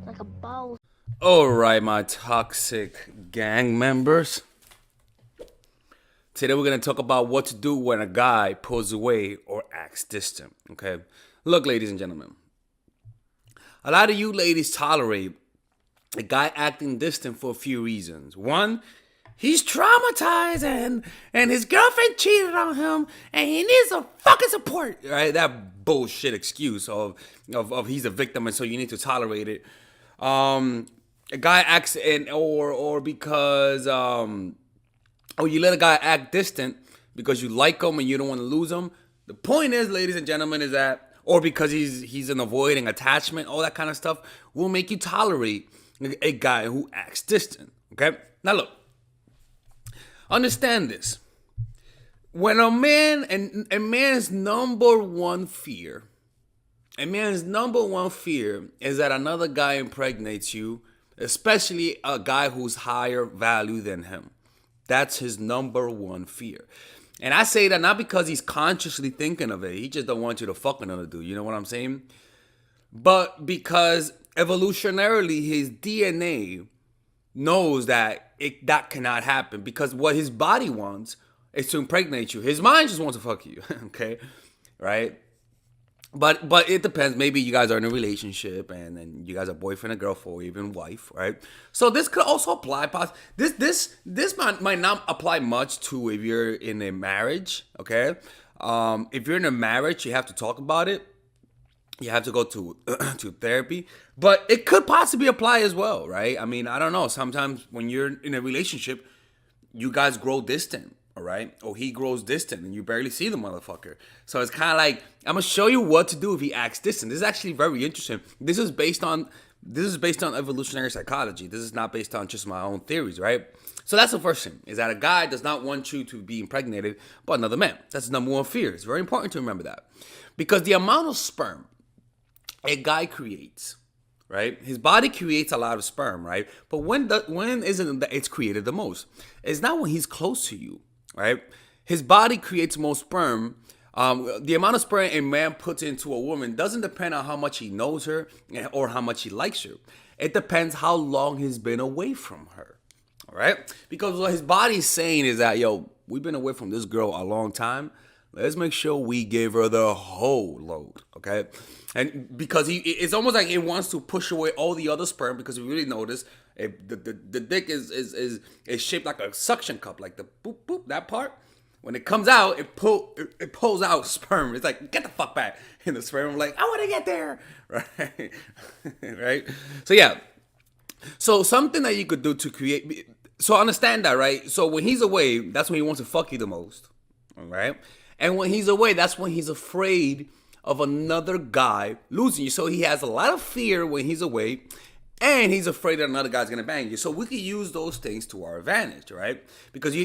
like a bowl. Alright, my toxic gang members. Today we're going to talk about what to do when a guy pulls away or acts distant. Okay? Look, ladies and gentlemen. A lot of you ladies tolerate a guy acting distant for a few reasons. One, he's traumatized and his girlfriend cheated on him and he needs a fucking support. Right? That bullshit excuse of he's a victim and so you need to tolerate it. A guy acts or because or you let a guy act distant because you like him and you don't want to lose him. The point is, ladies and gentlemen, is that or because he's an avoiding attachment, all that kind of stuff will make you tolerate a guy who acts distant. Okay? Now look, understand this. When a man's number one fear is that another guy impregnates you, especially a guy who's higher value than him. That's his number one fear. And I say that not because he's consciously thinking of it. He just don't want you to fuck another dude. You know what I'm saying? But because evolutionarily his DNA knows that that cannot happen. Because what his body wants is to impregnate you. His mind just wants to fuck you. Okay? Right? But it depends. Maybe you guys are in a relationship and then you guys are boyfriend and girlfriend or even wife, right? So this could also apply. This might not apply much to if you're in a marriage, okay? If you're in a marriage, you have to talk about it. You have to go to to therapy. But it could possibly apply as well, right? I mean, I don't know. Sometimes when you're in a relationship, you guys grow distant. All right, or he grows distant and you barely see the motherfucker. So it's kind of like I'm gonna show you what to do if he acts distant. This is actually very interesting. This is based on evolutionary psychology. This is not based on just my own theories, right? So that's the first thing: is that a guy does not want you to be impregnated by another man. That's the number one fear. It's very important to remember that because the amount of sperm a guy creates, right? His body creates a lot of sperm, right? But when isn't that it's created the most? It's not when he's close to you. Right? His body creates more sperm. The amount of sperm a man puts into a woman doesn't depend on how much he knows her or how much he likes her. It depends how long he's been away from her. All right? Because what his body's saying is that, yo, we've been away from this girl a long time. Let's make sure we give her the whole load, okay? And because it's almost like it wants to push away all the other sperm because if you really notice, the dick is shaped like a suction cup, like the boop boop that part. When it comes out, it pulls out sperm. It's like get the fuck back in the sperm. I'm like I want to get there, right? Right. So yeah. So something that you could do to create. So understand that, right? So when he's away, that's when he wants to fuck you the most, all right? And when he's away, that's when he's afraid of another guy losing you. So he has a lot of fear when he's away. And he's afraid that another guy's gonna bang you. So we could use those things to our advantage, right? Because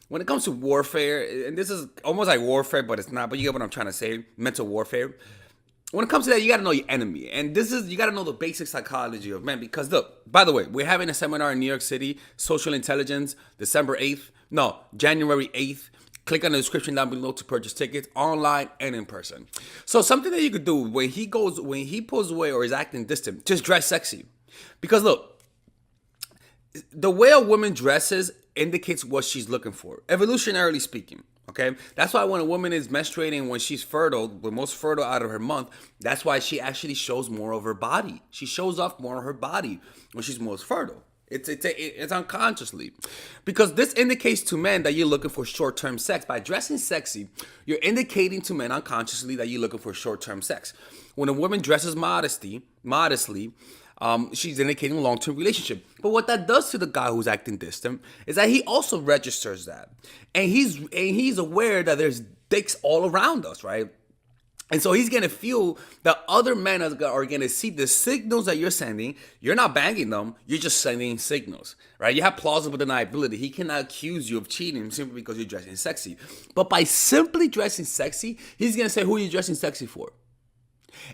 when it comes to warfare, and this is almost like warfare, but it's not. But you get what I'm trying to say, mental warfare. When it comes to that, you gotta know your enemy, and you gotta know the basic psychology of men. Because look, by the way, we're having a seminar in New York City, social intelligence, January 8th. Click on the description down below to purchase tickets online and in person. So something that you could do when he pulls away or is acting distant, just dress sexy. Because look, the way a woman dresses indicates what she's looking for, evolutionarily speaking. Okay, that's why when a woman is menstruating, when she's fertile, the most fertile out of her month, that's why she actually shows more of her body. She shows off more of her body when she's most fertile. It's unconsciously, because this indicates to men that you're looking for short-term sex. By dressing sexy, you're indicating to men unconsciously that you're looking for short-term sex. When a woman dresses modestly, she's indicating a long-term relationship. But what that does to the guy who's acting distant is that he also registers that, and he's aware that there's dicks all around us, right? And so he's gonna feel that other men are gonna see the signals that you're sending. You're not banging them, you're just sending signals, right? You have plausible deniability. He cannot accuse you of cheating simply because you're dressing sexy. But by simply dressing sexy, he's gonna say, who are you dressing sexy for?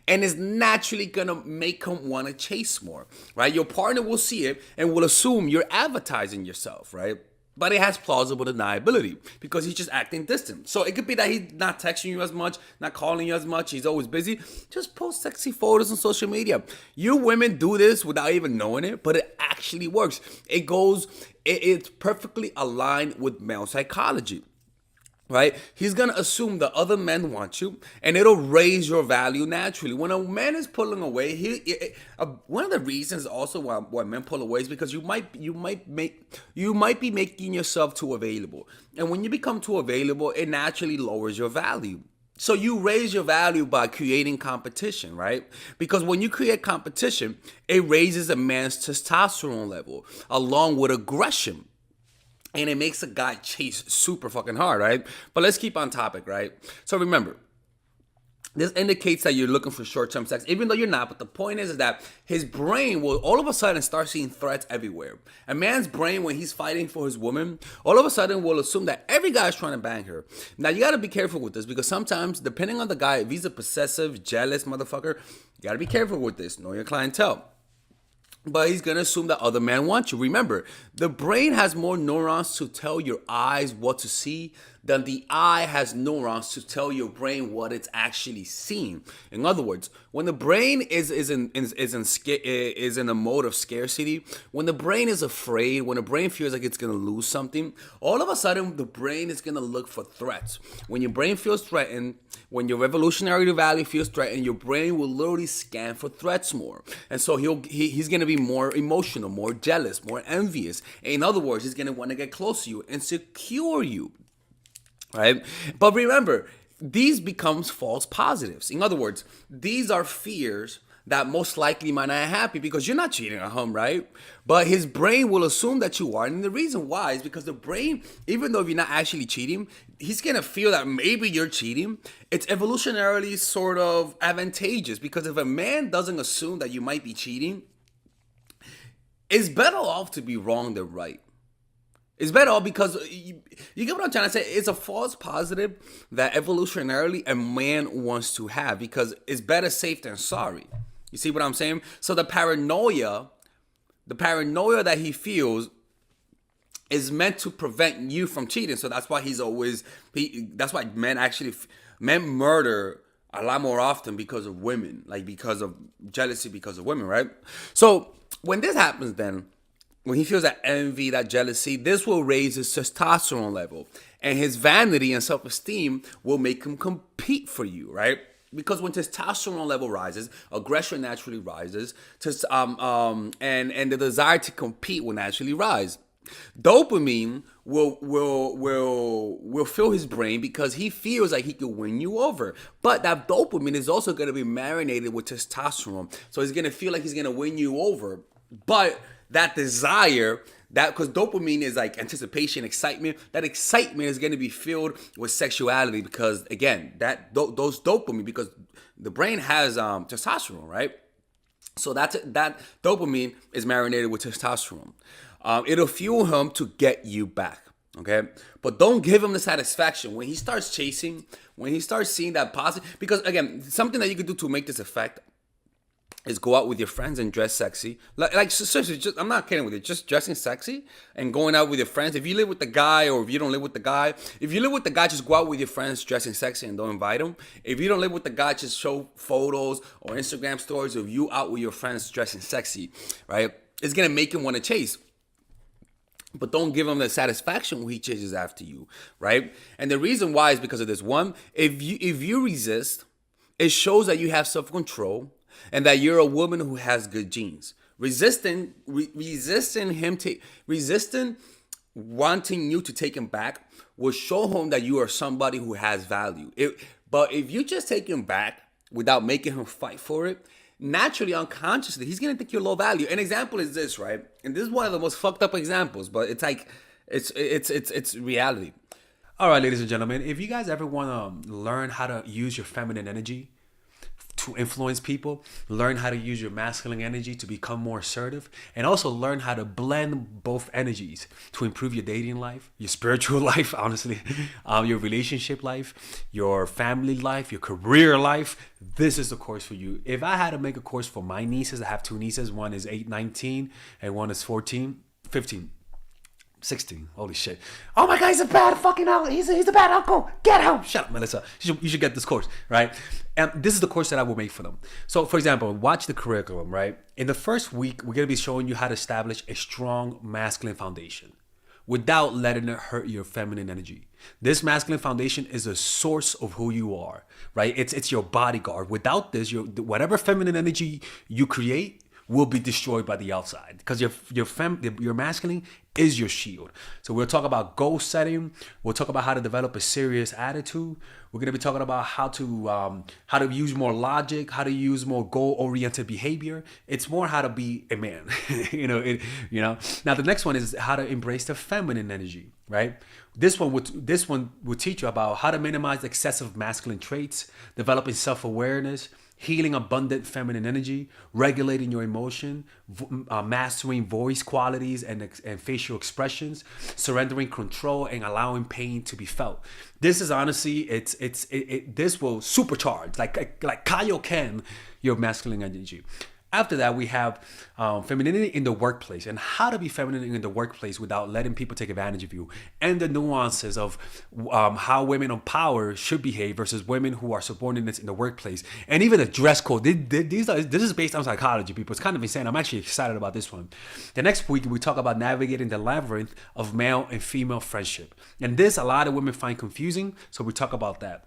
And it's naturally gonna make him want to chase more, right? Your partner will see it and will assume you're advertising yourself, right? But it has plausible deniability because he's just acting distant. So it could be that he's not texting you as much, not calling you as much. He's always busy. Just post sexy photos on social media. You women do this without even knowing it, but it actually works. It's perfectly aligned with male psychology. Right? He's gonna assume that other men want you, and it'll raise your value naturally. When a man is pulling away, one of the reasons also why men pull away is because you might be making yourself too available, and when you become too available, it naturally lowers your value. So you raise your value by creating competition, right? Because when you create competition, it raises a man's testosterone level along with aggression. And it makes a guy chase super fucking hard, right? But let's keep on topic, right? So remember, this indicates that you're looking for short-term sex, even though you're not. But the point is that his brain will all of a sudden start seeing threats everywhere. A man's brain, when he's fighting for his woman, all of a sudden will assume that every guy is trying to bang her. Now, you got to be careful with this because sometimes, depending on the guy, if he's a possessive, jealous motherfucker, you got to be careful with this. Know your clientele. But he's going to assume that other men want you. Remember, the brain has more neurons to tell your eyes what to see than the eye has neurons to tell your brain what it's actually seeing. In other words, when the brain is in a mode of scarcity, when the brain is afraid, when the brain feels like it's going to lose something, all of a sudden the brain is going to look for threats. When your brain feels threatened, when your evolutionary value feels threatened, your brain will literally scan for threats more. And so he's going to be more emotional, more jealous, more envious. In other words, he's going to want to get close to you and secure you. Right? But remember, these becomes false positives. In other words, these are fears that most likely might not happen because you're not cheating on him, right? But his brain will assume that you are. And the reason why is because the brain, even though you're not actually cheating, he's going to feel that maybe you're cheating. It's evolutionarily sort of advantageous because if a man doesn't assume that you might be cheating, it's better off to be wrong than right. It's better off because you get what I'm trying to say. It's a false positive that evolutionarily a man wants to have because it's better safe than sorry. You see what I'm saying? So the paranoia that he feels is meant to prevent you from cheating. So that's why that's why men murder a lot more often because of women, like because of jealousy, because of women, right? So when this happens, then when he feels that envy, that jealousy, this will raise his testosterone level, and his vanity and self-esteem will make him compete for you, right? Because when testosterone level rises, aggression naturally rises, and the desire to compete will naturally rise. Dopamine will fill his brain because he feels like he can win you over. But that dopamine is also going to be marinated with testosterone, so he's going to feel like he's going to win you over. But that desire, because dopamine is like anticipation, excitement, that excitement is going to be filled with sexuality because, again, those dopamine, because the brain has testosterone, right? So that dopamine is marinated with testosterone. It'll fuel him to get you back, okay? But don't give him the satisfaction. When he starts chasing, when he starts seeing that positive, because, again, something that you could do to make this effect is go out with your friends and dress sexy. Like seriously, I'm not kidding with you. Just dressing sexy and going out with your friends. If you live with the guy or if you don't live with the guy, if you live with the guy, just go out with your friends dressing sexy and don't invite him. If you don't live with the guy, just show photos or Instagram stories of you out with your friends dressing sexy, right? It's going to make him want to chase. But don't give him the satisfaction when he chases after you, right? And the reason why is because of this. One, if you resist, it shows that you have self-control and that you're a woman who has good genes. Resisting wanting you to take him back will show him that you are somebody who has value. But if you just take him back without making him fight for it, naturally, unconsciously, he's gonna think you're low value. An example is this, right? And this is one of the most fucked up examples, but it's like it's reality. All right, ladies and gentlemen, if you guys ever want to learn how to use your feminine energy to influence people, learn how to use your masculine energy to become more assertive, and also learn how to blend both energies to improve your dating life, your spiritual life, honestly, your relationship life, your family life, your career life, this is the course for you. If I had to make a course for my nieces, I have two nieces, one is 8, 19, and one is 14, 15. 16. Holy shit. Oh my God, he's a bad fucking uncle. He's a bad uncle. Get him. Shut up, Melissa. You should get this course, right? And this is the course that I will make for them. So, for example, watch the curriculum, right? In the first week, we're going to be showing you how to establish a strong masculine foundation without letting it hurt your feminine energy. This masculine foundation is a source of who you are, right? It's your bodyguard. Without this, whatever feminine energy you create will be destroyed by the outside, because your masculine is your shield. So we'll talk about goal setting. We'll talk about how to develop a serious attitude. We're gonna be talking about how to use more logic, how to use more goal-oriented behavior. It's more how to be a man, Now the next one is how to embrace the feminine energy, right? This one will teach you about how to minimize excessive masculine traits, developing self-awareness, healing abundant feminine energy, regulating your emotion, mastering voice qualities and facial expressions, surrendering control, and allowing pain to be felt. This is honestly, this will supercharge, like Kaioken, your masculine energy. After that, we have femininity in the workplace, and how to be feminine in the workplace without letting people take advantage of you, and the nuances of how women in power should behave versus women who are subordinates in the workplace, and even the dress code. This is based on psychology, people. It's kind of insane. I'm actually excited about this one. The next week, we talk about navigating the labyrinth of male and female friendship, and this a lot of women find confusing, so we talk about that.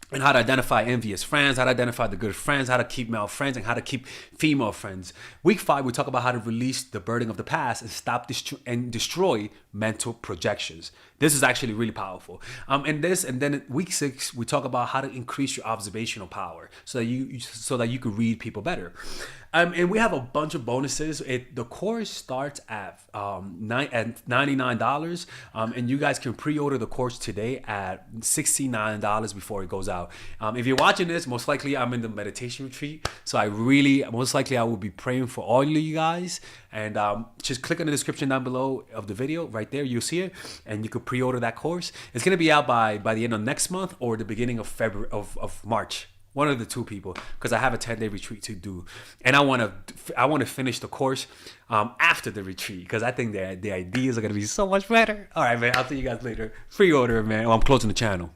And how to identify envious friends, how to identify the good friends, how to keep male friends, and how to keep female friends. Week 5, we talk about how to release the burden of the past and stop and destroy mental projections. This is actually really powerful. And then week 6, we talk about how to increase your observational power so that you can read people better. And we have a bunch of bonuses. The course starts at $99, and you guys can pre-order the course today at $69 before it goes out. If you're watching this, most likely I'm in the meditation retreat, so I will be praying for all of you guys. And just click on the description down below of the video. Right there, you'll see it, and you could pre-order that course. It's gonna be out by the end of next month or the beginning of February of March. One of the two, people, because I have a 10-day retreat to do, and I want to finish the course after the retreat, because I think the ideas are gonna be so much better. All right, man. I'll see you guys later. Pre-order, man. I'm closing the channel.